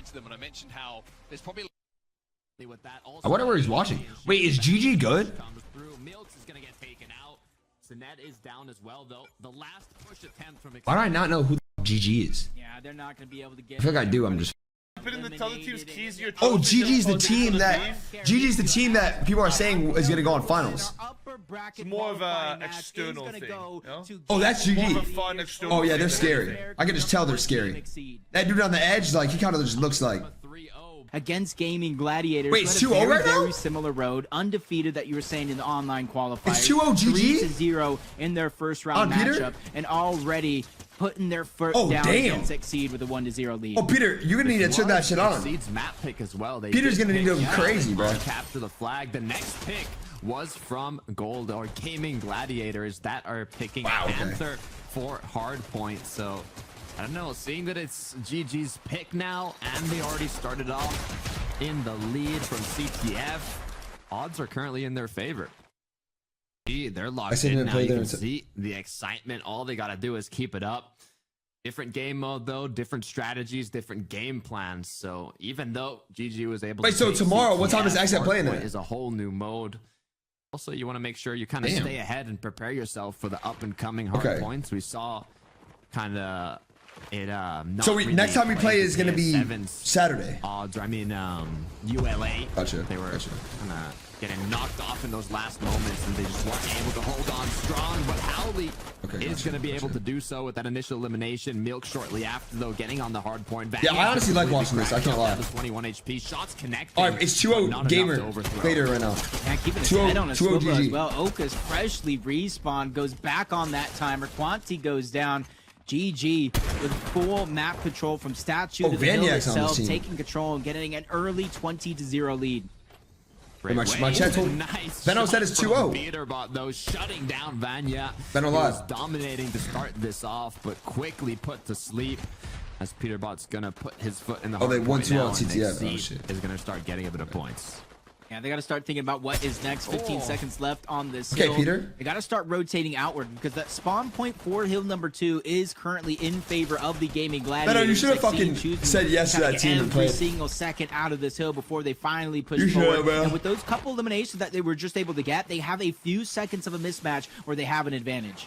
to them, and I mentioned how there's probably with that. I wonder where he's watching. Wait, is GG good? Milks is gonna get taken out. Sinet is down as well, though. The last push attempt from Why do I not know who the GG is? Yeah, they're not going to be able to get. I feel like I do. I'm just. Put in the other team's keys. Oh, GG's the team that people are saying is gonna go on finals. It's more of a external thing. You know? Oh, that's More of a GG. fun external Oh yeah, they're thing. scary. I can just tell they're scary. That dude on the edge, like he kind of just looks like. Against Gaimin Gladiators. Wait, it's who had a 2-0 right now? Very similar road, undefeated that you were saying in the online qualifiers. It's 2-0 GG? 3-0 in their first round On Peter? matchup, and already putting their foot down against Exceed with a 1-0 lead. Oh, Peter, you're gonna need to turn that shit on. Exceed's map pick as well. Peter's gonna need to go crazy, bro. Capture the flag. The next pick was from Gold or Gaimin Gladiators that are picking Panther for Hardpoint. So I don't know, seeing that it's GG's pick now and they already started off in the lead from CTF, odds are currently in their favor. They're locked in now. You can see the excitement. All they got to do is keep it up. Different game mode though, different strategies, different game plans. So even though GG was able to so tomorrow, what time is Exit playing that? Is a whole new mode. Also, you want to make sure you kind of stay ahead and prepare yourself for the up and coming hard points. We saw kind of it so next time we play is going to be Saturday. Odds, I mean ULA. Gotcha. They were kind of getting knocked off in those last moments and they just weren't able to hold on strong, but Howley is going to be able to do so with that initial elimination. Milk shortly after though, getting on the hard point. Yeah, I honestly like watching this. I can't lie. 21 HP shots connected. All right, it's 2-0 Gamer Gladiator right now. Yeah, keeping his head on a swivel as well. Oka's freshly respawned, goes back on that timer. Quanti goes down. GG with full map control from statue to the hill itself, taking control and getting an early 20-0 lead. My chat told Benno said it's 2-0. Peterbot though shutting down Vanya. Benno was dominating to start this off, but quickly put to sleep as Peterbot's gonna put his foot in the they won 2-0 on CTF. Oh, shit. Is gonna start getting a bit of points. Yeah, they got to start thinking about what is next. 15 seconds left on this hill. Okay, Peter. They got to start rotating outward because that spawn point for hill number 2 is currently in favor of the Gaimin Gladiators. Benno, you should have fucking said yes to that team and played. Every single second out of this hill before they finally push forward. And with those couple eliminations that they were just able to get, they have a few seconds of a mismatch where they have an advantage.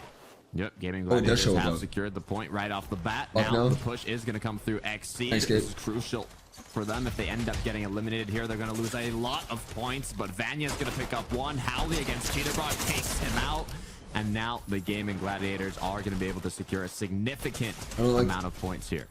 Yep, Gaimin Gladiators have secured the point right off the bat. Now the push is going to come through XC. This is crucial for them. If they end up getting eliminated here, they're going to lose a lot of points, but Vanya's going to pick up one. Howley against Peterbot takes him out, and now the Gaimin Gladiators are going to be able to secure a significant amount of points here.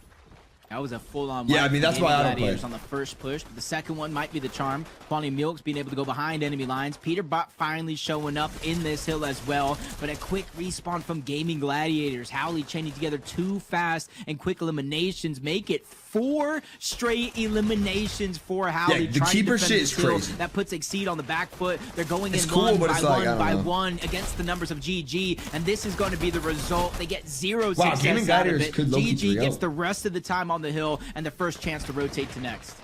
That was a full-on I mean, that's why I don't play. On the first push, but the second one might be the charm. Quality Milks being able to go behind enemy lines. Peterbot finally showing up in this hill as well, but a quick respawn from Gaimin Gladiators. Howley chaining together 2 fast and quick eliminations make it 4 straight eliminations for Howley. Yeah, the keeper shit is crazy. That puts Exceed on the back foot. They're going in cool, one but by one against the numbers of GG, and this is going to be the result. They get 0 success Gaimin out of Gladiators it. GG gets the rest of the time on the hill and the first chance to rotate to next.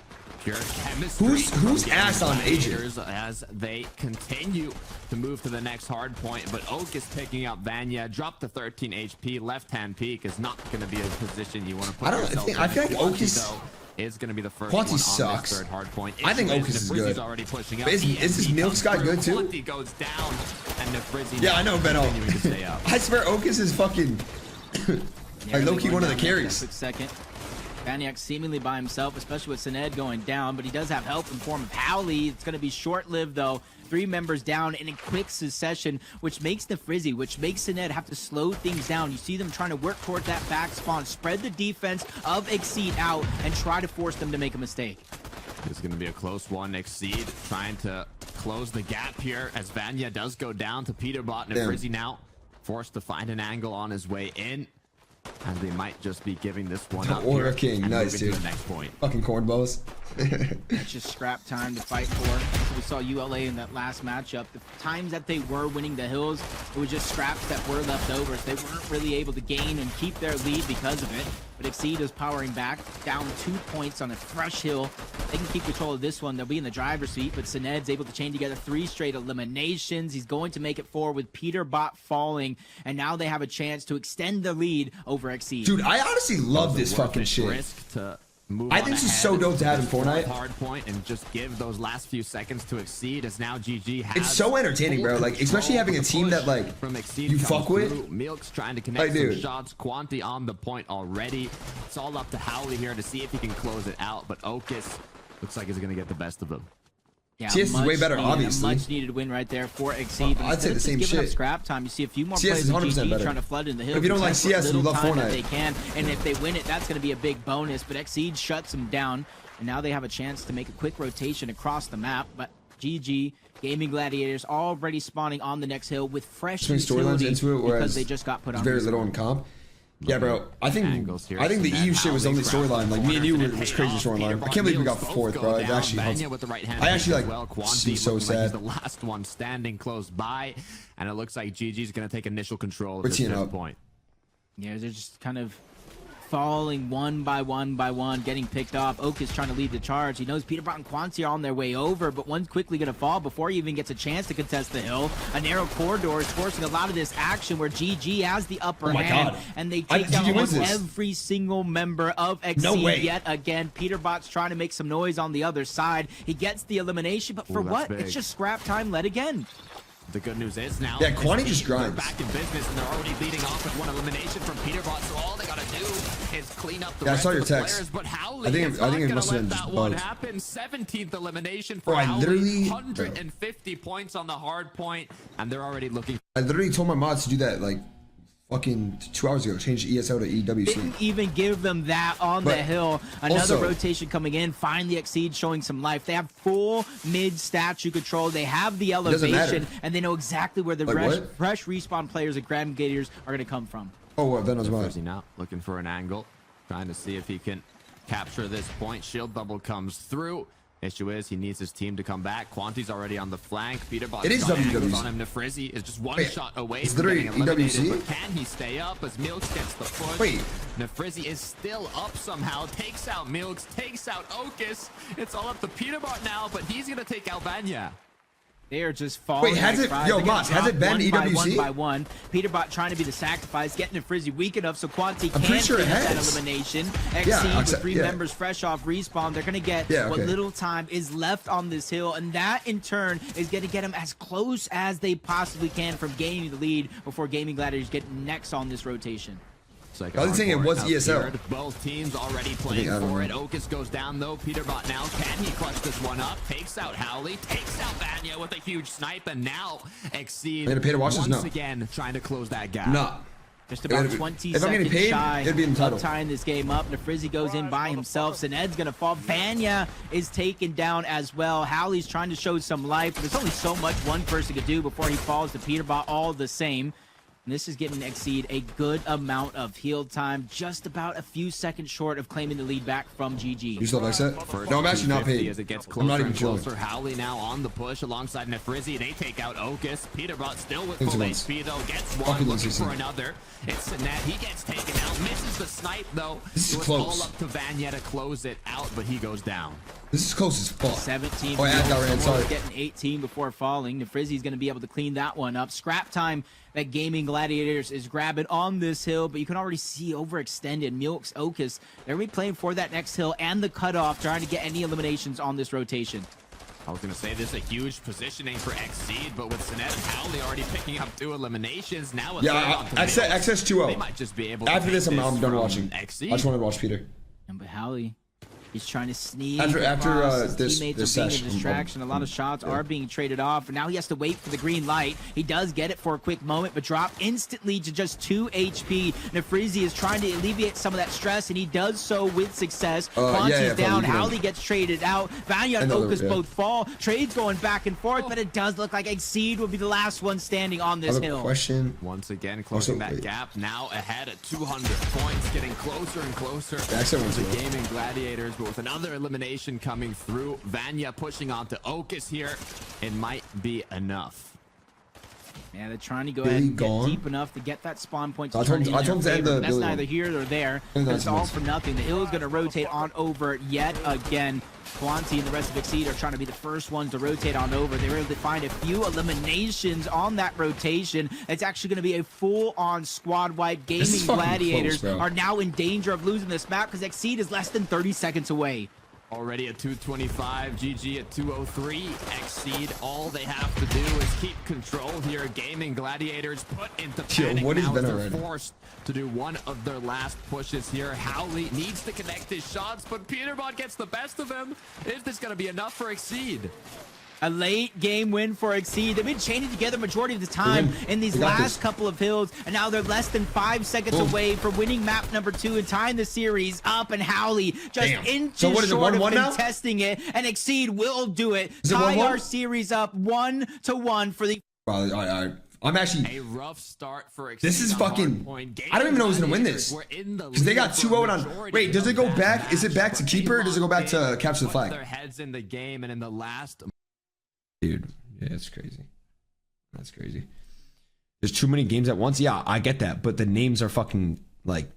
Pure chemistry. Who's ass on Agent? As they continue to move to the next hard point, but Oak is picking up Vanya. Dropped to 13 HP. Left-hand peak is not going to be a position you want to put yourself in. I feel like Oak is going to be the first Quanti one sucks. on this third hard point. I think Oak is good. Already pushing up. Is this Milks guy good too? Quanti goes down, and Nefrizzi I know, Benno. To stay up. I swear Oak is fucking like low-key one of the carries. Quick second. Vaniac seemingly by himself, especially with Sined going down, but he does have help in form of Howley. It's going to be short-lived, though. 3 members down in a quick succession, which makes Nefrizzi, which makes Sined have to slow things down. You see them trying to work towards that back spawn, spread the defense of Exceed out, and try to force them to make a mistake. It's going to be a close one. Exceed trying to close the gap here as Vanya does go down to Peterbot. Nefrizzi now forced to find an angle on his way in. And they might just be giving this one up. Order King, nice dude. The next point. Fucking cornballs. That's just scrap time to fight for. We saw ULA in that last matchup. The times that they were winning the hills, it was just scraps that were left over. So they weren't really able to gain and keep their lead because of it. But Exceed is powering back, down 2 points on a fresh hill. They can keep control of this one. They'll be in the driver's seat, but Sined's able to chain together 3 straight eliminations. He's going to make it 4 with Peterbot falling, and now they have a chance to extend the lead over Exceed. Dude, I honestly love this fucking shit. Risk to move I on think this is ahead so dope to have in this fourth Fortnite. Hardpoint and just give those last few seconds to Exceed, as now GG has It's so entertaining, bro. Like, especially having a team that, like, from Exceed you comes fuck with. through. Milk's trying to connect Like, some dude. shots. Quanti on the point already. It's all up to Howley here to see if he can close it out, but Okus looks like he's gonna get the best of him. Yeah, CS is way better, obviously. A much needed win right there for Exceed. I'd say the same giving up shit. scrap time. You see a few more CS players is in 100% GG better. trying to flood in the hill. If you don't like contest what CS, you little love time that Fortnite. They can, and if they win it, that's going to be a big bonus. But Exceed shuts them down, and now they have a chance to make a quick rotation across the map. But GG, Gaimin Gladiators already spawning on the next hill with fresh storylines utility into it, because whereas they just got put on very respawn. little in comp. Yeah, bro. I think here. the EU shit was the only storyline. Like, me and you was crazy storyline. I can't believe we got Peterbot fourth, bro. It actually helps. Vanya with the right hand I actually, as like, Quanti see, so looking like he's sad. the last one standing close by, and it looks like GG's gonna take initial control We're at this teeing fifth up. point. Yeah, they're just kind of falling one by one, getting picked off. Oak is trying to lead the charge. He knows Peterbot and Quanti are on their way over, but one's quickly going to fall before he even gets a chance to contest the hill. A narrow corridor is forcing a lot of this action where GG has the upper hand, God. and they take down GG wins almost this. every single member of Exceed No way. yet again. Peterbot's trying to make some noise on the other side. He gets the elimination, but for that's what? big. It's just scrap time led again. The good news is now, Yeah, Quanti just they're grinds. back in business, and they're already leading off with one elimination from Peterbot. So all they gotta do is clean up the Yeah, I rest saw of your the text. players. But Howley I think is it not must gonna have been let just that one bugs. happen. 17th elimination for Bro, I Howley. literally- 150 points on the hard point, and they're already looking. I literally told my mods to do that, like, fucking 2 hours ago. Change the ESL to EWC. Didn't even give them that on the But hill. Another also- rotation coming in. Finally, Exceed showing some life. They have full mid statue control. They have the doesn't matter. elevation, and they know exactly where the Like fresh respawn players at Gaimin Gladiators are going to come from. Oh, what? Venom's mod. Frizzy now looking for an angle, trying to see if he can capture this point. Shield bubble comes through. Issue is he needs his team to come back. Quanti's already on the flank. Peterbot It is got angles WWC. on him. Nefrizzi is just one Wait, shot away it's from literally getting eliminated. EWC? But can he stay up as Milks gets the push? Wait. Nefrizzi is still up somehow. Takes out Milks, takes out Okus. It's all up to Peterbot now, but he's gonna take out Vanya. They are just falling. Wait, has like it- fries. yo, They're getting Moss, has it dropped been one by EWC? one by one. Peterbot trying to be the sacrifice, getting Nefrizzi weak enough so Quanti I'm can pretty sure it finish that has. elimination. Yeah, Exceed with except- 3 yeah. members fresh off respawn. They're going to get Yeah, what okay. little time is left on this hill, and that in turn is going to get them as close as they possibly can from gaining the lead before Gaimin Gladiators get next on this rotation. It's like I was thinking it was up ESL. here. Both teams already playing I don't for know. it. Okus goes down though. Peterbot now. Can he clutch this one up? Takes out Howley. Takes out Vanya with a huge snipe. And now Exceed I'm gonna pay to watch this? once No. again trying to close that gap. No. Just about If 20 I'm getting seconds paid, shy it'd be in the title. of tying this game up. Nefrizzi goes in by himself. Sined's going to fall. Vanya is taken down as well. Howley's trying to show some life. There's only so much one person could do before he falls to Peterbot all the same. And this is getting Exceed a good amount of heal time, just about a few seconds short of claiming the lead back from GG. You still like that? First No, I'm actually not 250 paid. As it gets I'm closer not even and chilling. closer. Howley now on the push alongside Nefrizzi. They take out Okus. Peterbot still with Thanks full a lot. HP though. Gets Fucking one, looking 160. for another. It's Sinet. He gets taken out. Misses the snipe though. This is It was close. all up to Vanya to close it out, but he goes down. This is close as fuck. 17. Oh, yeah, I got ran, sorry. Getting 18 before falling. Nefrizzi's going to be able to clean that one up. Scrap time that Gaimin Gladiators is grabbing on this hill, but you can already see overextended. Milks, Okus, they're going to be playing for that next hill and the cutoff, trying to get any eliminations on this rotation. I was going to say this is a huge positioning for Exceed, but with Sinet and Howley already picking up 2 eliminations, now a Yeah, third on to access Milks. 2-0. They might just be able to After take this, I'm done from watching. Exceed. I just wanted to watch Peter. And but Howley, he's trying to sneak After, across. His this teammates this are being session, a distraction. A lot of shots are being traded off, and now he has to wait for the green light. He does get it for a quick moment, but drop instantly to just 2 HP. Nefrizzi is trying to alleviate some of that stress, and he does so with success. Quanti's yeah, down. you can- Howley gets traded out. Vanya and Another, Okus yeah. both fall. Trades going back and forth, but it does look like Exceed will be the last one standing on I this have a hill. question. Once again, closing Also, that wait. gap. Now ahead at 200 points, getting closer and closer Yeah, I said one to too. Gaimin Gladiators, but with another elimination coming through. Vanya pushing onto Okus here. It might be enough. Yeah, they're trying to go ahead and get deep enough to get that spawn point to turn in their favor. That's neither here nor there. It's all for nothing. The Hill is going to rotate on over yet again. Quanti and the rest of Exceed are trying to be the first ones to rotate on over. They were able to find a few eliminations on that rotation. It's actually going to be a full-on squad wipe. Gaimin Gladiators are now in danger of losing this map because Exceed is less than 30 seconds away. Already at 225, GG at 203. Exceed, all they have to do is keep control here. Gaimin Gladiators put into panic. Now they're forced to do one of their last pushes here. Howley needs to connect his shots, but Peterbot gets the best of him. Is this going to be enough for Exceed? A late game win for Exceed. They've been chaining together majority of the time in these last couple of hills, and now they're less than 5 seconds away from winning map number 2 and tying the series up. And Howley just inches short of contesting it, and Exceed will do it. Tie our series up 1-1 for the. I'm actually a rough start for Exceed. This is fucking. I don't even know who's gonna win this because they got 2-0 on. Wait, does it go back? Is it back to keeper? Or does it go back to capture the flag? Their heads in the game, and in the last. Dude, yeah, it's crazy. That's crazy. There's too many games at once. Yeah, I get that, but the names are fucking like.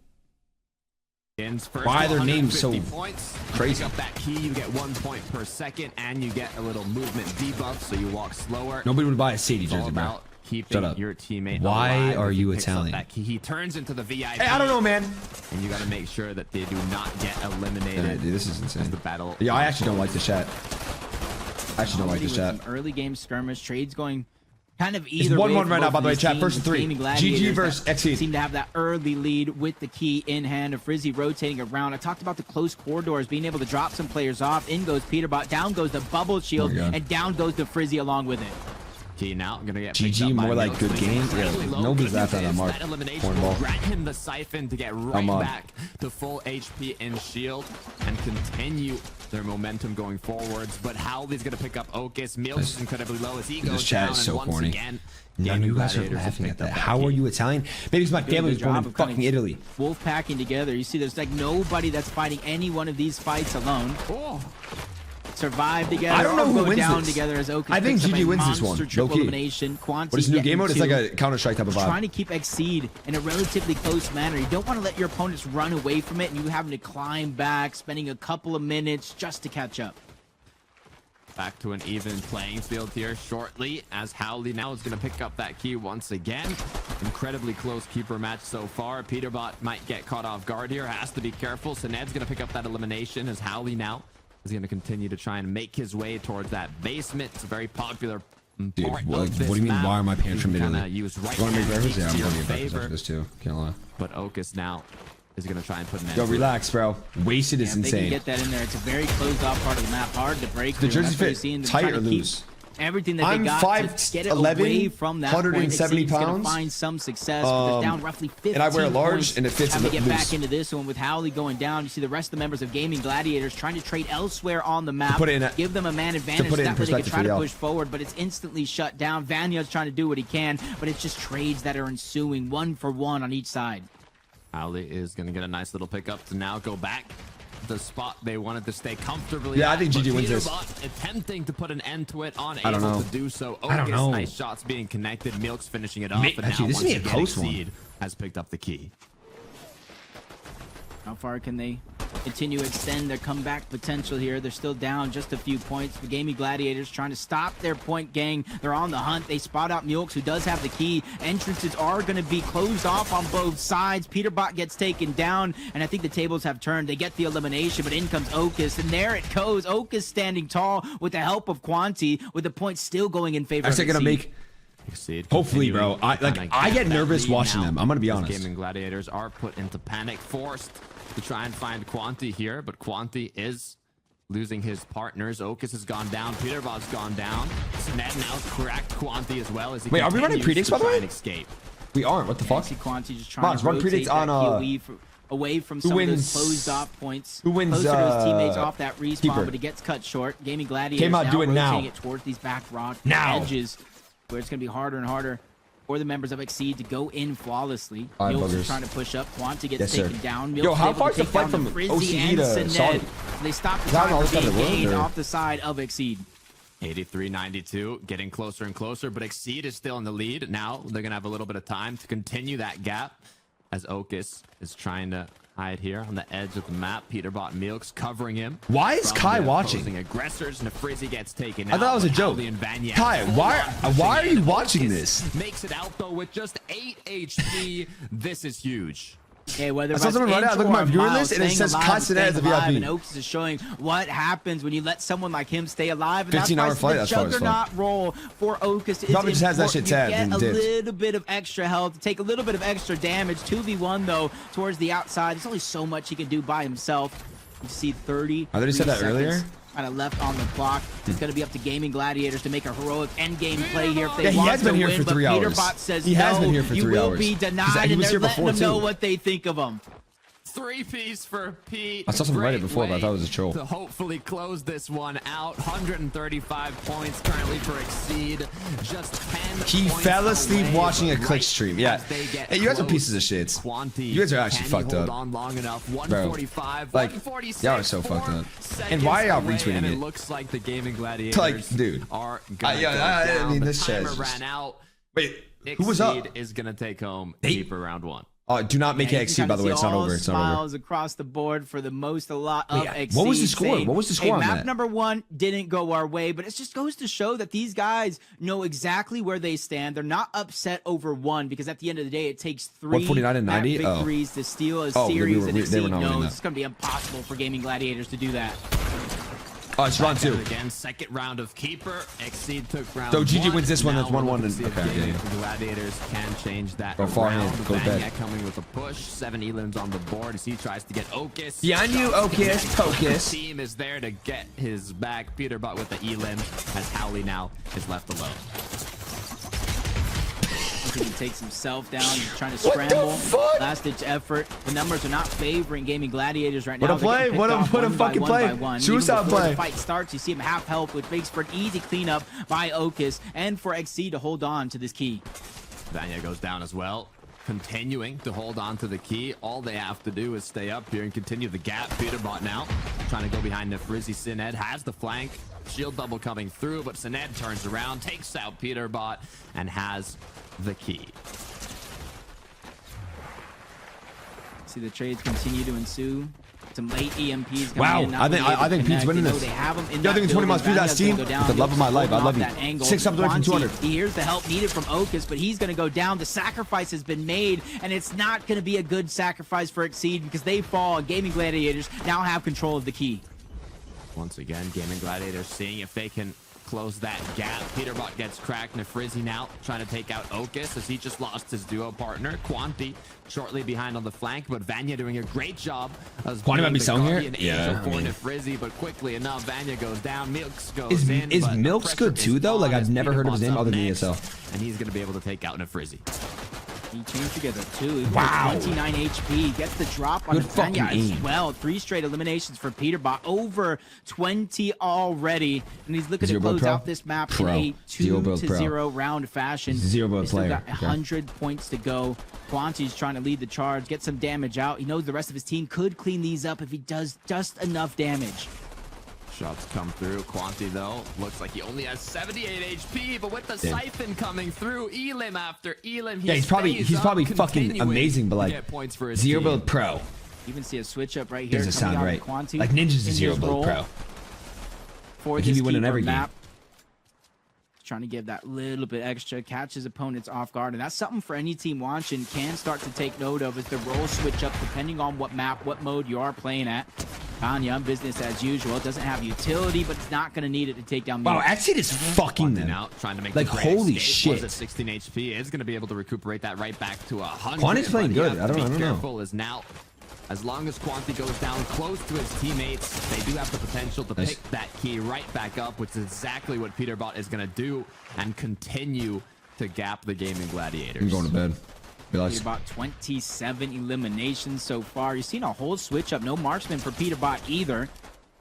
Why are their names so crazy? Up that key, you get 1 point per second, and you get a little movement debuff, so you walk slower. Nobody would buy a Sadie jersey, bro. Shut up. Your teammate. Why are you Italian? That key. He turns into the VIP. Hey, I don't know, man. And you got to make sure that they do not get eliminated. Yeah, dude, this is insane. The battle. Yeah, I actually don't like the chat. I actually don't like this chat. Early game skirmish trades going kind of either way. It's 1-1 right now, by the way, chat. First and 3. GG versus Exceed. Seem to have that early lead with the key in hand. Of Frizzy rotating around. I talked about the close corridors, being able to drop some players off. In goes Peterbot. Down goes the bubble shield. And down goes the Frizzy along with it. Key now gonna get GG, more like good game. Yeah, nobody's laughing at that mark. Cornball. Grant him the siphon to get right back to full HP and shield and continue their momentum going forwards. But Howley's gonna pick up Ocus. Milks is incredibly low as he goes down. So and once again, none of you guys are laughing at that. How are you Italian? Maybe it's my family was born in fucking Italy. Wolf packing together. You see, there's like nobody that's fighting any one of these fights alone. Survive together. I don't know who wins down this. Together as Ocus I think GG wins this one. Elimination. What is new game mode? It's like a Counter-Strike type of vibe. Trying to keep Exceed in a relatively close manner. You don't want to let your opponents run away from it, and you having to climb back, spending a couple of minutes just to catch up. Back to an even playing field here shortly, as Howley now is going to pick up that key once again. Incredibly close keeper match so far. Peterbot might get caught off guard here. Has to be careful. So Ned's going to pick up that elimination as Howley now is going to continue to try and make his way towards that basement. It's a very popular Dude, what do you mean, why are my pants from Italy? You want to make breakfast? Yeah, I'm going to get breakfast after this too. Can't lie. But Ocus now is going to try and put an end. Yo, relax, bro. Wasted is insane. They can get that in there. It's a very closed off part of the map. Hard to break. The jersey fit tight or loose? Everything that they got to get it away from that 170 point. pounds. Find some success, but they're down roughly 15 and I wear a large, and it fits in the get back into this one with Howley going down. You see the rest of the members of Gaimin Gladiators trying to trade elsewhere on the map, give them a man advantage. That way they can try to push forward, but it's instantly shut down. Vanya's trying to do what he can, but it's just trades that are ensuing 1-for-1 on each side. Howley is going to get a nice little pickup to now go back the spot they wanted to stay comfortably. Yeah, I think GG wins this. Attempting to put an end to it, unable to do so. Ocus, nice shots being connected. Milk's finishing it off, and now this is a close one. Has picked up the key. How far can they continue to extend their comeback potential here? They're still down just a few points. The Gaimin Gladiators trying to stop their point gang. They're on the hunt. They spot out Mulks, who does have the key. Entrances are going to be closed off on both sides. Peterbot gets taken down, and I think the tables have turned. They get the elimination, but in comes Ocus, and there it goes. Ocus standing tall with the help of Quanti, with the points still going in favor of Exceed. Gonna make... Hopefully, bro. I get nervous watching them. I'm gonna be honest. Gaimin Gladiators are put into panic, forced to try and find Quanti here, but Quanti is losing his partners. Ocus has gone down. Peterbot's gone down. Sned now cracked Quanti as well as he Wait, are we running predicts by the way? Escape. We aren't. What the fuck? Quanti just trying to run predicts on away from some of those closed off points. Who wins? Closer to his teammates off that respawn, but he gets cut short. Gaimin Gladiators came out now doing rotating it towards these back rock edges, where it's going to be harder and harder for the members of Exceed to go in flawlessly. Milks is trying to push up. Quanti gets taken down. Milks Yo, how far is the fight from Frizzy and Sined. They stop the time for being gained off the side of Exceed. 83-92, getting closer and closer, but Exceed is still in the lead. Now they're going to have a little bit of time to continue that gap as Okus is trying to hide here on the edge of the map. Peterbot Milks covering him. Why is Kai watching? Aggressors, Nefrizzi gets taken I thought that was a joke. Kai, why are you watching this? Makes it out though with just 8 HP. This is huge. Okay, whether I saw someone right out. Look at my viewer list, and it says Kai Cenat as a VIP. And Oaks is showing what happens when you let someone like him stay alive. And 15-hour flight. That's why the juggernaut role for Oaks is probably just has that shit tabbed and get a dipped. little bit of extra health, take a little bit of extra damage. 2v1 though towards the outside. There's only so much he can do by himself. You see 30. I already said that earlier. Kind of left on the clock. It's going to be up to Gaimin Gladiators to make a heroic endgame play here if they he want has been to here win, for 3 but hours. Peterbot says he has been here for 3 you hours. will be denied, and they're letting them know what they think of him. 3-piece for Pete. I saw someone write it before, but I thought it was a troll. To hopefully close this one out. 135 points currently for Exceed. Just 10 He fell asleep watching a Clix stream. Yeah. Hey, you guys are pieces of shit. You guys are actually fucked up. On long enough? Bro. 145, Like, 146, y'all are so fucked up. And why are y'all retweeting it? It looks like the Gaimin Gladiators like, dude. are gonna go down. I mean, The this timer says. ran out. Wait, who was up? Exceed is gonna take home They- keeper round 1. Do not make it Exceed, by the way. It's not over. It's not over. Smiles across the board for the most a lot of Exceed. What was the score? What was the score on map that? number 1 didn't go our way, but it just goes to show that these guys know exactly where they stand. They're not upset over 1 because at the end of the day, it takes 3 149 and 90? victories to steal a Oh, series, and they Exceed were not winning knows that. it's going to be impossible for Gaimin Gladiators to do that. Oh, it's round 2. Again, second round of keeper. Exceed took round So GG 1. wins this one. Now That's 1-1. we're looking to see if Okay, Gaimin Gladiators can change that Go far around. in, go Vanya bed. coming with a push. 7 elims on the board as he tries to get Okus. Behind you, Okus, Pocus. The team is there to get his back. Peterbot with the elim as Howley now is left alone. He takes himself down. He's trying to scramble. Last-ditch effort. The numbers are not favoring Gaimin Gladiators right now. What a play. What a fucking play. Suicide play. The fight starts. You see him half health, which makes for an easy cleanup by Okus and for XC to hold on to this key. Vanya goes down as well. Continuing to hold on to the key. All they have to do is stay up here and continue the gap. Peterbot now trying to go behind Nefrizzi. Sined has the flank. Shield double coming through, but Sined turns around, takes out Peterbot, and has the key. See the trades continue to ensue. Some late EMPs coming Wow, in. I think Pete's winning this. They have him in Yo, I think it's 20 miles. That team. With the love of my life. I love you. 6 times away from 200. He hears the help needed from Okus, but he's going to go down. The sacrifice has been made, and it's not going to be a good sacrifice for Exceed because they fall, and Gaimin Gladiators now have control of the key. Once again, Gaimin Gladiators seeing if they can close that gap. Peterbot gets cracked. Nefrizzi now trying to take out Okus as he just lost his duo partner. Quanti shortly behind on the flank, but Vanya doing a great job. Quanti might be selling here? Yeah. For Nefrizzi, but quickly enough, Vanya goes down. Milks goes in. Is Milks good too, though? Like, I've never heard of his name other than ESL. And he's going to be able to take out Nefrizzi. He changed together too. Wow. 29 HP. Gets the drop on Vanya as well. 3 straight eliminations for Peterbot. Over 20 already. And he's looking to close out this map in a 2-0 round fashion. Zero He's still got 100 points to go. Quanti's trying to lead the charge, get some damage out. He knows the rest of his team could clean these up if he does just enough damage. Shots come through. Quanti, though, looks like he only has 78 HP, but with the siphon coming through, elim after elim, he's probably fucking amazing, but like Zero Build Pro. You even see a switch up right here. Doesn't sound right. Quanti like Ninja's a Zero Build Pro. For He be winning every game. Trying to give that little bit extra, catch his opponents off guard, and that's something for any team watching can start to take note of as the roles switch up depending on what map, what mode you are playing at. Vanya, business as usual. It doesn't have utility, but it's not going to need it to take down. Wow, Exceed is fucking them. Out, trying to make like, holy shit. Was at 16 HP. Is going to be able to recuperate that right back to 100. Quanti's playing good. I don't know. Careful is now. As long as Quanti goes down close to his teammates, they do have the potential to pick that key right back up, which is exactly what Peterbot is going to do and continue to gap the Gaimin Gladiators. I'm going to bed. About 27 eliminations so far. You've seen a whole switch up. No marksman for Peterbot either.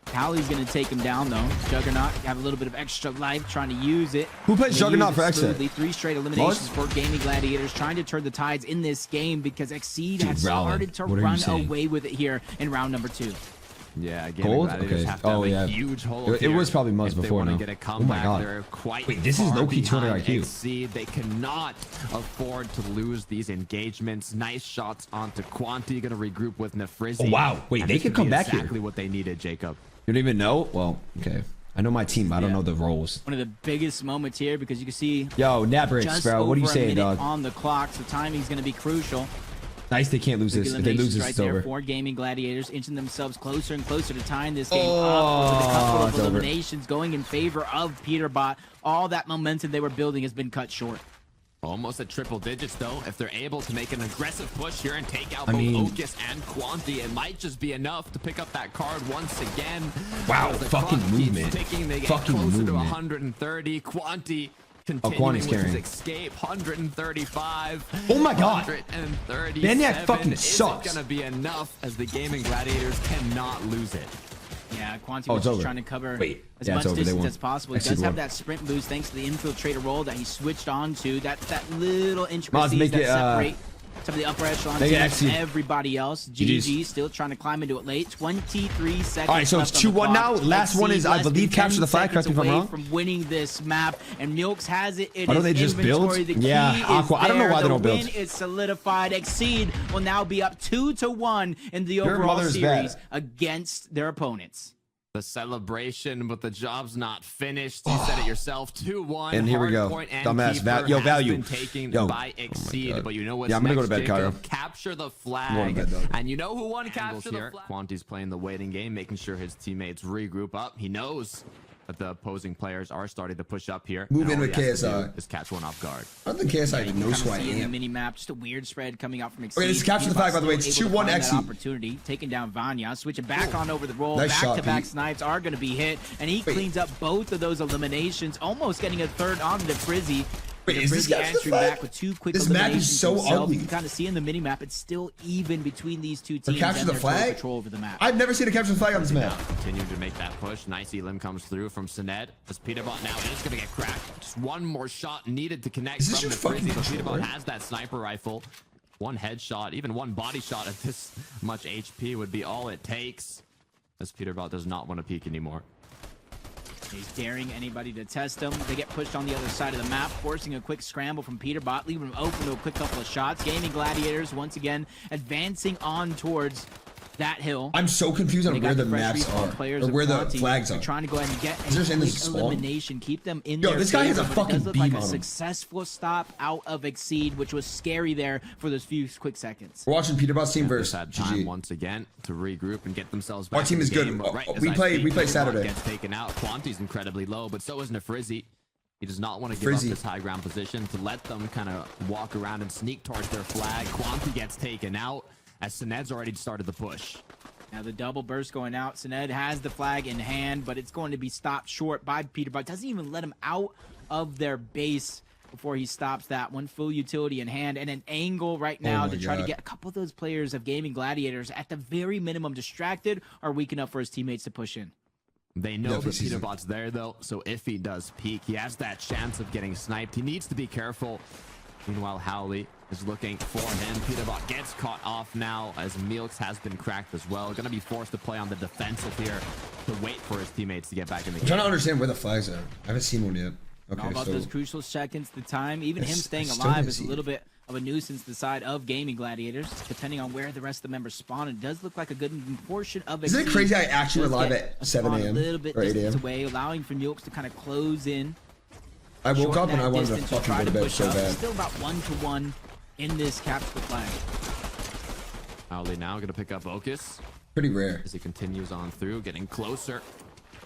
Howley's going to take him down, though. Juggernaut have a little bit of extra life, trying to use it. Who plays Juggernaut for Exceed? 3 straight eliminations for Gaimin Gladiators, trying to turn the tides in this game because Exceed has started to run away with it here in round number 2. Yeah, Gold? Gladiators Okay. have to have Oh, a yeah. huge hold It was probably Muzz if they before wanna now. get a Oh my comeback. god. They're quite Wait, this is far low-key 200 behind IQ. Exceed. They cannot afford to lose these engagements. Nice shots onto Quanti, gonna regroup with Nefrizzi. Oh, wow. Wait, And they this could would come be back here. exactly what they needed, Jacob. You don't even know? Well, okay. I know my team, but I don't know the roles. One of the biggest moments here because you can see Yo, Nabrix, just bro. What are you over a saying, minute dog? on the clock, so timing's going to be crucial. Nice, they can't lose Big this. If they lose eliminations this, right it's there over. for Gaimin Gladiators, inching themselves closer and closer to tying this game Oh, up with a couple it's of over. eliminations going in favor of Peterbot. All that momentum they were building has been cut short. Almost at triple digits, though. If they're able to make an aggressive push here and take out I both mean- Ocus and Quanti, it might just be enough to pick up that card once again. Wow, As the fucking clock keeps movement. ticking, they get Fucking closer to movement. 130. Quanti continuing Quanti's with his carrying. escape. 135. Oh my god. 137. Maniac fucking Isn't sucks. gonna be enough as the Gaimin Gladiators cannot lose it. Yeah, Quanti Oh, was it's just over. trying to cover Wait, as yeah, much it's over. They distance won. as possible. He Exceed does have won. that sprint boost thanks to the infiltrator role that he switched on to. That little Maz, intricacies make that it, separate some of the upper echelon make it teams from Exceed. everybody else. GG's. GG still trying to climb into it late. 23 seconds. All right, so it's left on the 2-1 now. clock. Last one Exceed is, I less than believe, 10 capture the flag. Correct me if I'm seconds away wrong. from winning this map, and Milks has it in Why don't his they just build? inventory. The Yeah, key Aqua. is I don't know there. why they don't The build. win is solidified. Exceed will now be up 2-1 in the Your overall mother's bad. series against their opponents. The celebration, but the job's not finished. You said it yourself. 2-1. And here we go. Hardpoint and Dumbass. Keeper Yo, has value. been taken Yo. by Oh my Exceed, God. but you know what's Yeah, I'm gonna go next, to bed, Cairo. Jacob? Capture the I'm flag. going to bed, dog. And you know who won capture the flag? Quanti's playing the waiting game, making sure his teammates regroup up. He knows that the opposing players are starting to push up here. Move and in all with he has to KSI. do is catch one off guard. I don't think KSI even knows who I See in the am. mini map, just a weird spread coming out from Exceed. Okay, this is capture the flag, by the way. It's Still able to 2-1 find that Exceed. opportunity, taking down Vanya, switching back on over the roll. Nice shot, Back-to-back Pete. snipes are going to be hit, and he cleans up both of those eliminations, almost getting a third on the Frizzy. Wait, is this Frizzy capture the answering flag? back with two quick This map is eliminations so himself. ugly. You can kind of see in the mini map, it's still even between these two teams capture and the their total flag? control over the map. I've never seen a capture the flag on this Now map. continuing to make that push. Nice elim comes through from Sined. As Peterbot now is going to get cracked. Just one more shot needed to connect Is this from your the Frizzy, fucking but Peterbot controller? has that sniper rifle. One headshot, even one body shot at this much HP would be all it takes. As Peterbot does not want to peek anymore. He's daring anybody to test him. They get pushed on the other side of the map, forcing a quick scramble from Peterbot, leaving him open to a quick couple of shots. Gaimin Gladiators once again advancing on towards that hill. I'm so confused on They where got the fresh maps respawn are, players or of where the Quanti. flags They're are. trying to go ahead and get Is there a in the quick spawn? elimination, keep them in Yo, their this guy has a favor, but it fucking does look like beam a on him. successful stop out of Exceed, which was scary there for those few quick seconds. We're watching Peterbot's team Just versus had time GG. once again to regroup and get themselves back. Our team in is the good. game, but Oh, right oh, as we I play- speak, we play Peterbot Saturday. Gets taken out. Quanti's incredibly low, but so is Nefrizzi. He does not want to give Frizzy. up this high ground position to let them kind of walk around and sneak towards their flag. Quanti gets taken out as Sined's already started the push. Now the double burst going out. Sined has the flag in hand, but it's going to be stopped short by Peterbot. Doesn't even let him out of their base before he stops that one. Full utility in hand and an angle right now my to try to God. get a couple of those players of Gaimin Gladiators at the very minimum distracted or weak enough for his teammates to push in. They know Definitely that sees him. Peterbot's there, though, so if he does peek, he has that chance of getting sniped. He needs to be careful. Meanwhile, Howley is looking for him. Peterbot gets caught off now as Milks has been cracked as well. Going to be forced to play on the defensive here to wait for his teammates to get back in the I'm trying to game. understand where the flags are. I haven't seen one yet. All Okay, about so those crucial seconds, the time, even him I staying still alive didn't is a see little it. bit of a nuisance to the side of Gaimin Gladiators, depending on where the rest of the members spawn. It does look like a good portion of Isn't it Exceed crazy I actually does were live get at a 7 spawn a.m. a little bit or 8 distance a.m.? away, allowing for Milks to kind of close in. I woke shorten up and that I wanted to distance, fucking try go to bed push so up. bad. Still about 1-1 in this capture the flag. Howley now going to pick up Ocus Pretty rare. as he continues on through, getting closer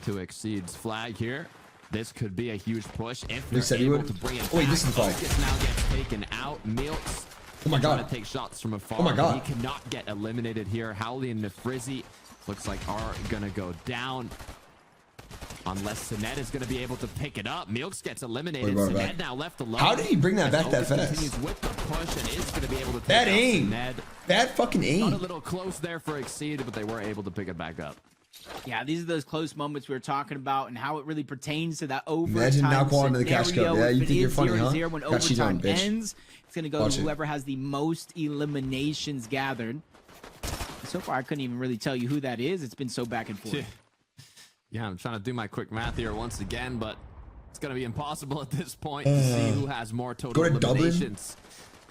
to Exceed's flag here. This could be a huge push if You said they're you able would? to bring it Oh, wait, back. this is the flag. Ocus now gets taken out. Milks Oh my trying god. to take shots from afar. Oh my but God. He cannot get eliminated here. Howley and Nefrizzi looks like are gonna go down. Unless Sined is gonna be able to pick it up. Milks gets eliminated. Wait, Sined now left alone. How did he bring that As back that Ocus fast? continues with the push and is gonna be able to take That out aim. Sined. That fucking Got a aim. little close there for Exceed, but they were able to pick it back up. Yeah, these are those close moments we were talking about and how it really pertains to that overtime Imagine now qualifying to the Cash scenario. Cup. Yeah, If you it think you're is funny, 0-0 huh? when Got cheated on, overtime bitch. ends, it's going to go Watch to it. whoever has the most eliminations gathered. So far, I couldn't even really tell you who that is. It's been so back and forth. Yeah, I'm trying to do my quick math here once again, but it's going to be impossible at this point to see who has more total eliminations.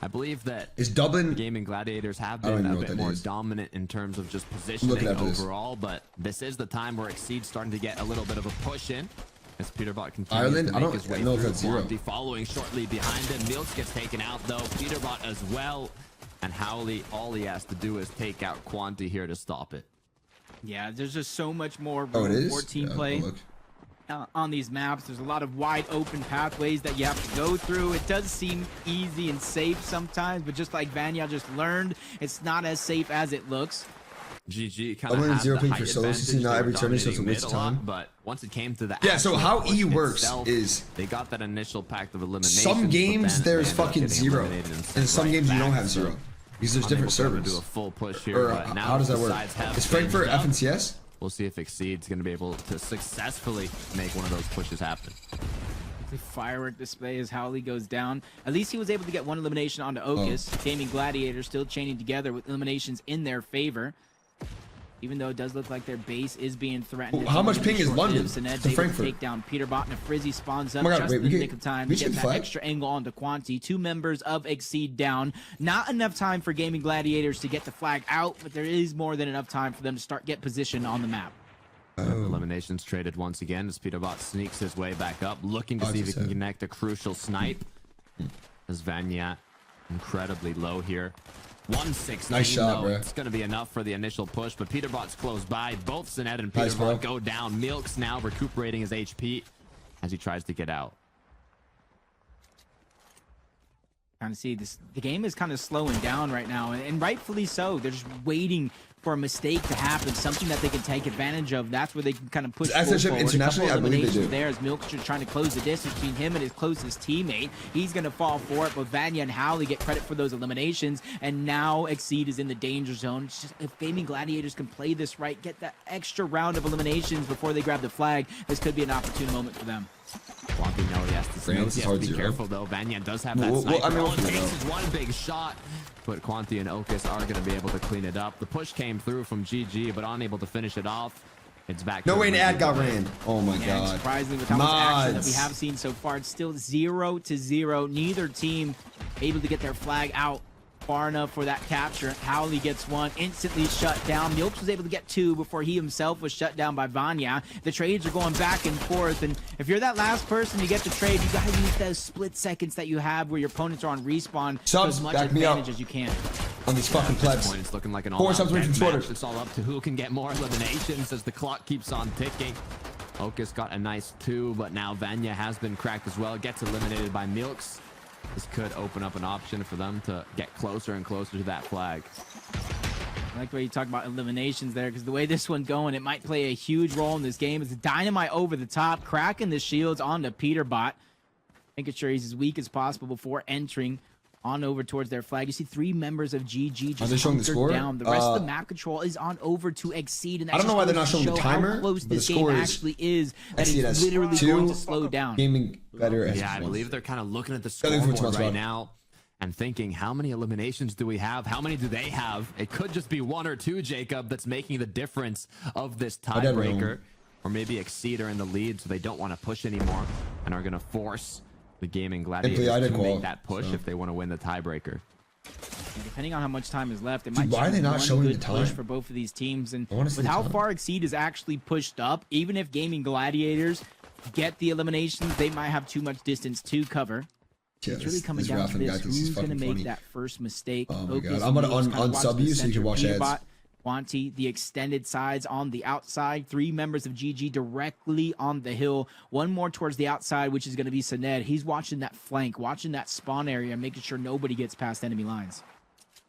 I believe that is Dublin Gaimin Gladiators have been a bit more dominant in terms of just positioning overall, but this is the time where Exceed's starting to get a little bit of a push in. As Peterbot continues to make his way through Quanti, following shortly behind him. Milks gets taken out though, Peterbot as well. And Howley, all he has to do is take out Quanti here to stop it. Yeah, there's just so much more room for team play on these maps. There's a lot of wide open pathways that you have to go through. It does seem easy and safe sometimes, but just like Vanya just learned, it's not as safe as it looks. GG kind of has the height advantage. Not every turn is a waste of time. But once it came to the so how E works itself, is they got that initial pact of elimination. Some games there's fucking 0, and some games you don't have 0. Because there's different servers. Do a full push here, but now how does that work? Is Frankfurt FNCS? We'll see if Exceed's going to be able to successfully make one of those pushes happen. The firework display as Howley goes down. At least he was able to get one elimination onto Okus. Gaimin Gladiators still chaining together with eliminations in their favor. Even though it does look like their base is being threatened. How much ping is London to Frankfurt? Take down Peterbot, and a Frizzy spawns up just in the nick of time to get that extra angle onto Quanti. 2 members of Exceed down. Not enough time for Gaimin Gladiators to get the flag out, but there is more than enough time for them to get position on the map. Eliminations traded once again as Peterbot sneaks his way back up, looking to see if he can connect a crucial snipe. As Vanya incredibly low here. 1-6. Nice shot, bro. It's going to be enough for the initial push, but Peterbot's close by. Both Sinet and Peterbot go down. Milks now recuperating his HP as he tries to get out. Kind of see this. The game is kind of slowing down right now, and rightfully so. They're just waiting for a mistake to happen, something that they can take advantage of. That's where they can kind of push forward. Internationally, I believe they do. There as Milk's just trying to close the distance between him and his closest teammate. He's going to fall for it, but Vanya and Howley get credit for those eliminations, and now Exceed is in the danger zone. It's just, if Gaimin Gladiators can play this right, get that extra round of eliminations before they grab the flag, this could be an opportune moment for them. Quanti knows he has to be careful though. Vanya does have that sniper. All it takes is one big shot, but Quanti and Okus are going to be able to clean it up. The push came through from GG, but unable to finish it off. It's back. No way an ad got ran. Oh my god. Surprisingly, with how much action that we have seen so far, it's still 0-0. Neither team able to get their flag out far enough for that capture. Howley gets one, instantly shut down. Milks was able to get 2 before he himself was shut down by Vanya. The trades are going back and forth, and if you're that last person to get the trade, you gotta use those split seconds that you have where your opponents are on respawn to as much advantage as you can. On these fucking plebs. It's looking like an all-out match. It's all up to who can get more eliminations as the clock keeps on ticking. Okus got a nice 2, but now Vanya has been cracked as well. Gets eliminated by Milks. This could open up an option for them to get closer and closer to that flag. I like the way you talk about eliminations there, because the way this one's going, it might play a huge role in this game. It's Dynamite over the top, cracking the shields onto Peterbot, making sure he's as weak as possible before entering on over towards their flag. You see 3 members of GG just hunkered down. The rest of the map control is on over to Exceed, and that I don't know why they're not showing the timer, how close but this the score game is actually is. That is literally going to slow down. Gaimin Gladiators. Yeah, I believe they're kind of looking at the scoreboard right now and thinking, how many eliminations do we have? How many do they have? It could just be 1 or 2, Jacob, that's making the difference of this tiebreaker. Or maybe Exceed are in the lead, so they don't want to push anymore and are going to force the Gaimin Gladiators to make that push if they want to win the tiebreaker. Yeah, depending on how much time is left, it might why are they not showing the time push for both of these teams. And with how far Exceed is actually pushed up, even if Gaimin Gladiators get the eliminations, they might have too much distance to cover. Yeah, it's really coming down to this. Who's going to make that first mistake? Oh my god. I'm going to unsub you so you can watch ads. Quanti, the extended sides on the outside. 3 members of GG directly on the hill. 1 more towards the outside, which is going to be Sined. He's watching that flank, watching that spawn area, making sure nobody gets past enemy lines.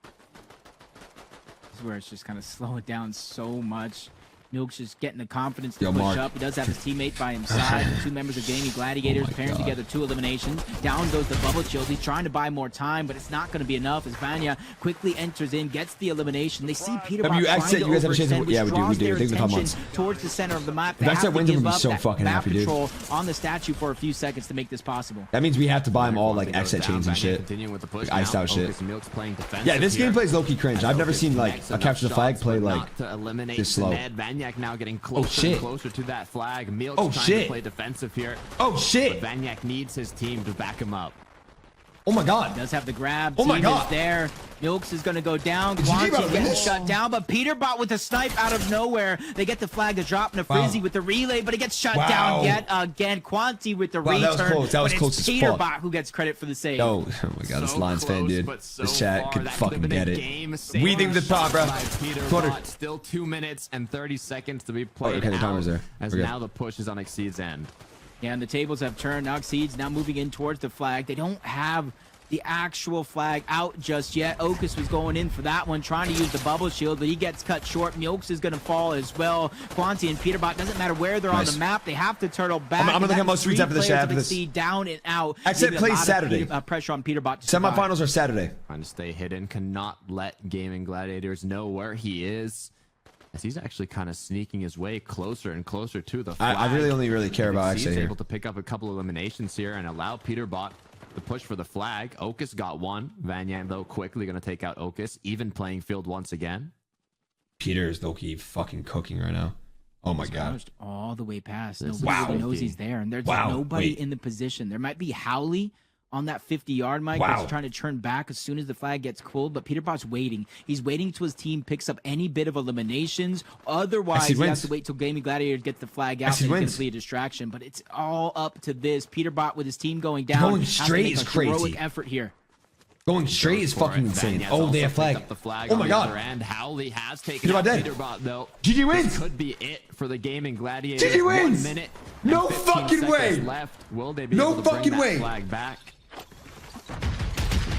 This is where it's just kind of slowing down so much. Milk's just getting the confidence to Yo, push Mark. up. He does have his teammate by his side. The two members of Gaimin Gladiators pairing God. together 2 eliminations. Down goes the bubble shield. He's trying to buy more time, but it's not going to be enough as Vanya quickly enters in, gets the elimination. They see Peterbot W, trying exit, to you guys have a chance to- overextend, yeah, which we do, draws we do. their Take the top attention ones. towards the center of the map. They If have exit to wins, I'm give gonna be up so that fucking map happy, dude. control on the statue for a few seconds to make this possible. That means we have to buy them all like Goes exit down, chains and Vanya shit. continuing with the push Like iced now. out shit. Ocus Milk's playing defensive Yeah, this here. gameplay is low-key cringe. I've never Ocus seen like connects a enough capture the flag shots, play but like not to eliminate this slow. Ned. Vanyak now getting closer shit. and closer to that flag. Milk's Oh, trying shit. to play defensive here. Oh But shit! Vanyak needs his team to back him up. Oh my god! Does have the grab. Oh my Team God. is there. Milks is going to go down. Is GG about Quanti to getting win? shut down, but Peterbot with a snipe out of nowhere. They get the flag to drop Nafrizzi with the relay, but it gets shut Wow. down yet again. Quanti with the Wow, return. that was close. That was but close it's as fuck. Peterbot who gets credit for the save. Oh my god, this So Lions fan, close, dude. but so This chat far. could That fucking could've been get a it. game We think the saver top, bro. by Quarter. Peterbot. Still 2 minutes and 30 seconds to be played okay, the timer's out there. as We're good. now the push is on Exceed's end. Yeah, and the tables have turned. Now Exceed's now moving in towards the flag. They don't have the actual flag out just yet. Ocus was going in for that one, trying to use the bubble shield, but he gets cut short. Milks is going to fall as well. Quanti and Peterbot, doesn't matter where they're on Nice. the map, they have to turtle back. I'm gonna look at And most that's tweets after this, 3 players after of this. Exceed down and out. Exit Leaving a plays lot of Saturday. pressure on Peterbot to survive. Semifinals are Saturday. Trying to stay hidden, cannot let Gaimin Gladiators know where he is, as he's actually kind of sneaking his way closer and closer to the flag. I really only care about He's exit here. able to pick up a couple eliminations here and allow Peterbot to push for the flag. Ocus got one. Vanyan, though, quickly going to take out Ocus, even playing field once again. Peter is low-key fucking cooking right now. Oh my god. Pushed all the way past. This Nobody is even knows funky. he's there, and there's Wow, nobody wait. in the position. There might be Howley on that 50-yard mic Wow. that's trying to turn back as soon as the flag gets cooled, but Peterbot's waiting. He's waiting till his team picks up any bit of eliminations. Otherwise, Exceed he wins. has to wait till Gaimin Gladiators gets the flag out Exceed and he's wins. going to be a distraction. But it's all up to this. Peterbot with his team going down. Going has to straight make is a heroic crazy. effort here. Going straight is Goes for fucking it. insane. Vanyan's Oh, also they have picked flag. up the flag Oh on my the god. other end. Howley has taken Peterbot out dead. Peterbot, though. GG wins. This could be it for the Gaimin Gladiators. GG wins. 1 minute No and 15 fucking way. seconds left. Will they be No able to fucking bring way. that flag back?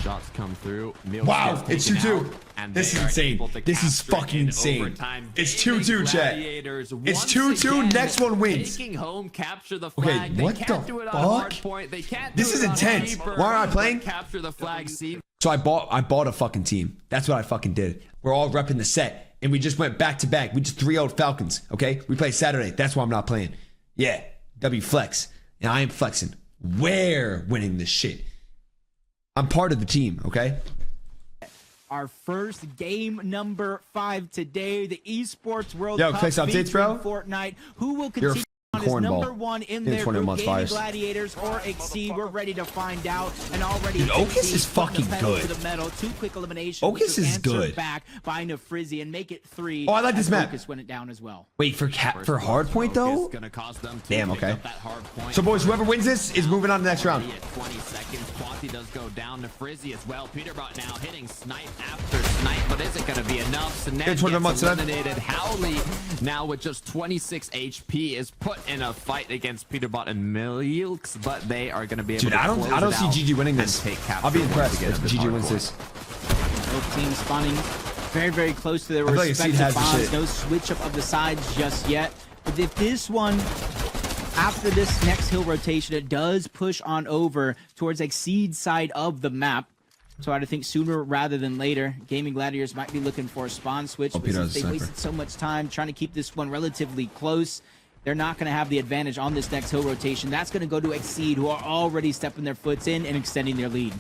Shots come through. Mills Wow, gets it's taken 2-2. out, and This they is are insane. able to This is capture fucking in insane. overtime. It's Gaimin 2-2, chat. Gladiators It's once 2-2. again Next one wins. Taking home, capture the Okay, flag. what They can't the do it fuck? on Hardpoint. They can't This do is it on intense. Keeper, Why am I but playing? Capture the flag. See. So I bought a fucking team. That's what I fucking did. We're all repping the set, and we just went back to back. We just 3-0'd Falcons. Okay, we play Saturday. That's why I'm not playing. Yeah, W flex, and I am flexing. We're winning this shit. I'm part of the team. Okay. Our first game number 5 today, the Esports World Yo, Cup Clix updates, bro? featuring Fortnite. Who will You're a continue on as cornball. number 1 in their 20 group? months Gaimin fires. Gladiators or Exceed? We're ready to find out. And already, Dude, Ocus Exceed is putting the fucking pedal good. to the metal. 2 quick eliminations. Ocus which was is answered good. Back by Nafrizzi and make it 3. Oh, I like this as map. Ocus went it down as well. Wait for Hardpoint though. Gonna cost them to Damn, pick okay. up that hard point. So boys, whoever wins this is moving on to the next round. Already at 20 seconds. Quanti does go down to Frizzy as well. Peterbot now hitting snipe after snipe, but is it going to be enough? Sinet It's 20 months, gets son. eliminated. Howley now with just 26 HP is put in a fight against Peterbot and Milks, but they are going to be able Dude, to I don't close it see out GG winning and this. take capture I'll be once impressed again if of this GG wins hardpoint. this. Both teams spawning very, very close to their I feel like Exceed respective has the bombs. shit. No switch up of the sides just yet. But if this one, after this next hill rotation, it does push on over towards Exceed side of the map. So I'd think sooner rather than later, Gaimin Gladiators might be looking for a spawn switch. Oh, But Peter since has a they sniper. wasted so much time trying to keep this one relatively close, they're not going to have the advantage on this next hill rotation. That's going to go to Exceed, who are already stepping their foots in and extending their lead.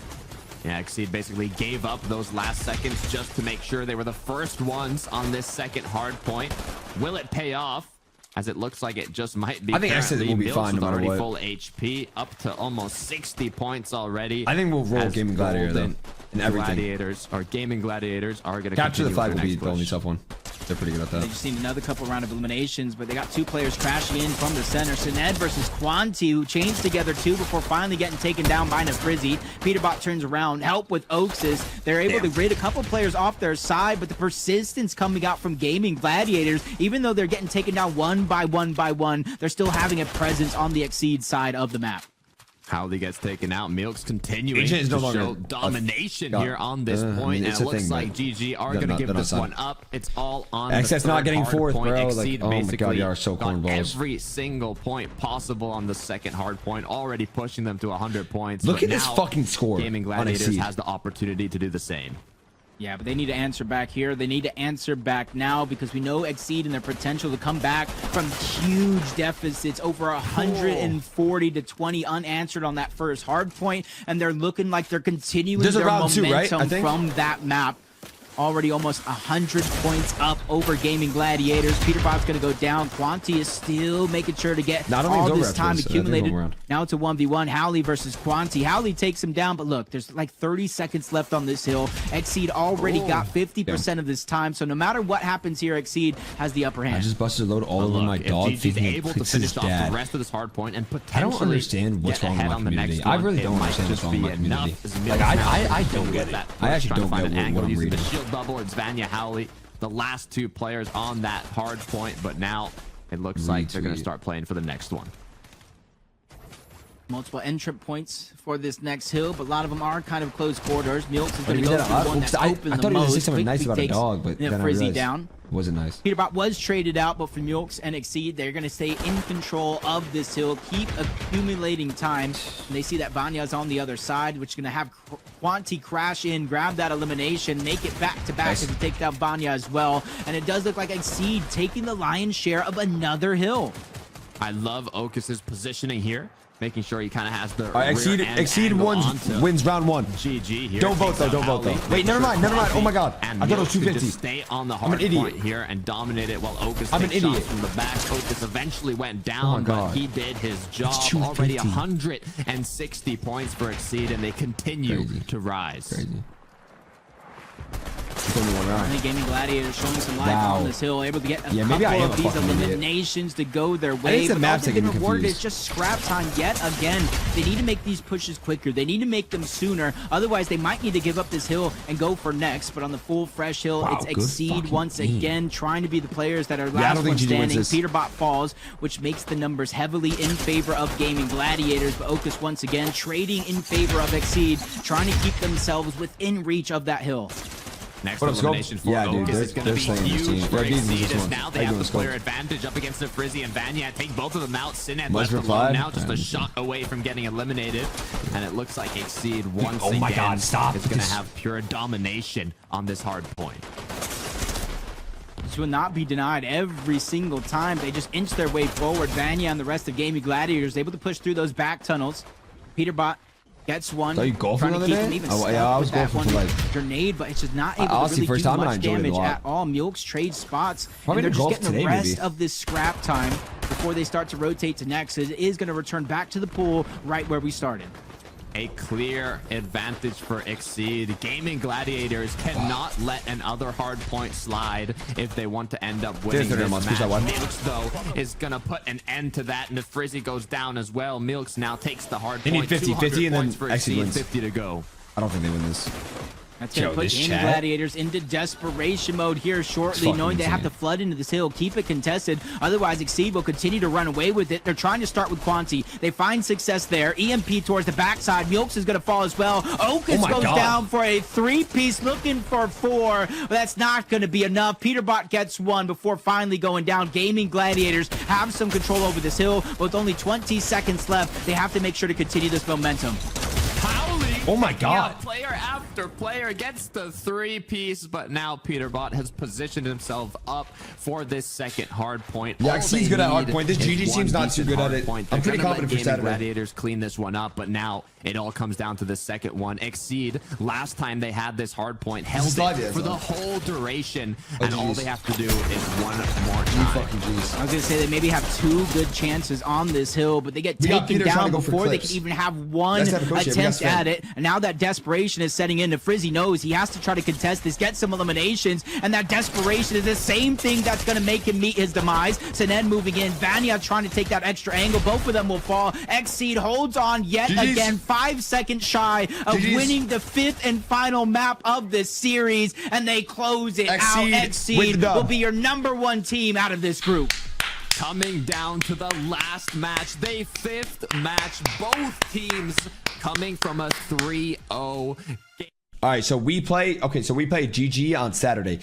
Yeah, Exceed basically gave up those last seconds just to make sure they were the first ones on this second hard point. Will it pay off? As it looks like it just might be. I think Exceed currently. will be Mills fine no with matter already what. full HP, up to almost 60 points already. I think we'll roll as Gaimin Gladiator though, Golden in everything. Gladiators or Gaimin Gladiators are going to Capture the flag will be next the only push. tough one. They're pretty good at They that. just need another couple round of eliminations, but they got 2 players crashing in from the center. Sined versus Quanti, who chains together 2 before finally getting taken down by Nafrizzi. Peterbot turns around, help with Oaksis. They're able to rid a couple players off their side, but the persistence coming out from Gaimin Gladiators, even though they're getting taken down one by one, they're still having a presence on the Exceed side of the map. Howley gets taken out. Milk's continuing Agent is to no longer show domination God. here on this I point. mean, And it's it a looks thing, like but GG are they're going to not- give they're not this signed. one up. It's all on XS the not third getting hard fourth, point. bro. Like, Exceed oh my God, basically you are so got cornballs. every single point possible on the second hard point, already pushing them to 100 points. Look But at this now fucking score Gaimin on Gladiators Exceed. has the opportunity to do the same. Yeah, but they need to answer back here. They need to answer back now because we know Exceed and their potential to come back from huge deficits, over 140 to 20 unanswered on that first hard point, and they're looking like they're continuing There's a their round two, momentum right? I think? from that map. Already almost 100 points up over Gaimin Gladiators. Peterbot's going to go down. Quanti is still making sure to get No, I don't think all it's over this after time this. I think accumulated. one round. Now it's a 1v1. Howley versus Quanti. Howley takes him down, but look, there's like 30 seconds left on this hill. Exceed already got 50% of this time, so no matter what happens here, Exceed has the upper I hand. just busted a load all over my If dog. GG's thinking able to Clix finish is off dad. the rest of this hard point and I potentially don't understand what's get wrong with ahead my on the community. next I one, really it don't might understand what's just wrong with be my community. enough as Like, Mills I now don't with get it. that I actually trying to don't find get an what angle I'm using the reading. shield bubble. It's Vanya Howley, the last two players on that hard point, but now it looks like they're going to Retweet. start playing for the next one. Multiple entrant points for this next hill, but a lot of them are kind of close quarters. Milks is going to Maybe go that- for the one that's I open the thought he was most. saying something nice Quickly about a takes, dog, but then I Frizzy realized down. it wasn't nice. Peterbot was traded out, but for Milks and Exceed, they're going to stay in control of this hill, keep accumulating time. And they see that Vanya's on the other side, which is going to have Quanti crash in, grab that elimination, make it back-to-back Nice. as he takes down Vanya as well. And it does look like Exceed taking the lion's share of another hill. I love Okus's positioning here, making sure he kind of has the All right, rear end Exceed angle wins, onto wins round one. GG here. Don't vote Takes though, out don't vote though. Howley. Wait, never mind. Oh my God. And I thought it was Milks could 250. just stay on the I'm hard an idiot. point here and dominate it while Okus I'm an takes idiot. shots from the back. Okus eventually went Oh my down, but God. he did his job. 250. Already 160 points for Exceed, and they continue Crazy. to rise. Crazy. It's only one I round. think Gaimin Gladiators showing some life Wow. on this hill, able to get a Yeah, maybe I couple am of a these fucking idiot. eliminations to go their think way. it's the But map's all they've getting been me rewarded is confused. just scrap time yet again. They need to make these pushes quicker. They need to make them sooner. Otherwise, they might need to give up this hill and go for next. But on the full fresh hill, Wow, it's good Exceed fucking once game. again, trying to be the players that are I last don't one think GG wins standing. this. Peterbot falls, which makes the numbers heavily in favor of Gaimin Gladiators. But Okus once again trading in favor of Exceed, trying to keep themselves within reach of that hill. Next What up, Scope? elimination for Yeah, dude, Okus they're- is going to they're be slaying this huge team. for They're beating Exceed, this as one. now they They're have doing the Scope. player advantage up against the Frizzy and Vanya. Take both of them out. Sinet Was left alone replied. now, just a shot away from getting eliminated. And it looks like Exceed once Oh my again God, stop is going to this. have pure domination on this hard point. This will not be denied every single time. They just inch their way forward. Vanya and the rest of Gaimin Gladiators able to push through those back tunnels. Peterbot gets one. So you golfing trying the to other keep him day? even Oh, stuck yeah, I was with that golfing one for, like- grenade, but it's just not able to honestly, really first do time, and I much enjoyed it a damage lot. at all. Milks trade spots, Probably and they're gonna just golf getting the today, rest maybe. of this scrap time before they start to rotate to next. It is going to return back to the pool right where we started. A clear advantage for Exceed. Gaimin Gladiators cannot let another hard point slide if they want to end up winning There's this their match. Push that one. Milks, though, is going to put an end to that, and if Frizzy goes down as well, Milks now takes the hard They point. need 50, 200 50, and then points for Exceed Exceed, wins. 50 to go. I don't think they win this. That's going Yo, to put this Gaimin chat? Gladiators into desperation mode here shortly, fucking knowing they have to insane. flood into this hill, keep it contested. Otherwise, Exceed will continue to run away with it. They're trying to start with Quanti. They find success there. EMP towards the backside. Milks is going to fall as well. Okus my goes God. down for a three-piece, looking for four. But that's not going to be enough. Peterbot gets one before finally going down. Gaimin Gladiators have some control over this hill. But with only 20 seconds left, they have to make sure to continue this momentum. Howley! Oh my God. Yeah, player after player gets the three-piece, but now Peterbot has positioned himself up for this second hard point. Yeah, All Exceed's they good at hard need point. This is GG one seems not too decent good at hard it. point. I'm They're pretty gonna confident let for Gaimin Saturday. Gladiators clean this one up, but now it all comes down to the second one. Exceed, last time they had this hard point, held is live, it yeah, for it's the live. whole duration, Oh, and all geez. they have to do is one more You time. fucking jeez. I was going to say they maybe have two good chances on this hill, but they get We got taken Peter trying down to go for before they Clix. can even have one Let's have a push here. We got attempt Sven. at it. And now that desperation is setting in. Frizzy knows he has to try to contest this, get some eliminations, and that desperation is the same thing that's going to make him meet his demise. Sinet moving in. Vanya trying to take that extra angle. Both of them will fall. Exceed holds on yet GG's. again. 5 seconds shy of GG's. winning the 5th and final map of this series, and they close it out. Exceed with the Exceed dub. will be your #1 team out of this group. coming down to the last match. They fifth match, both teams coming from a 3-0 game. All right, so we play GG on Saturday.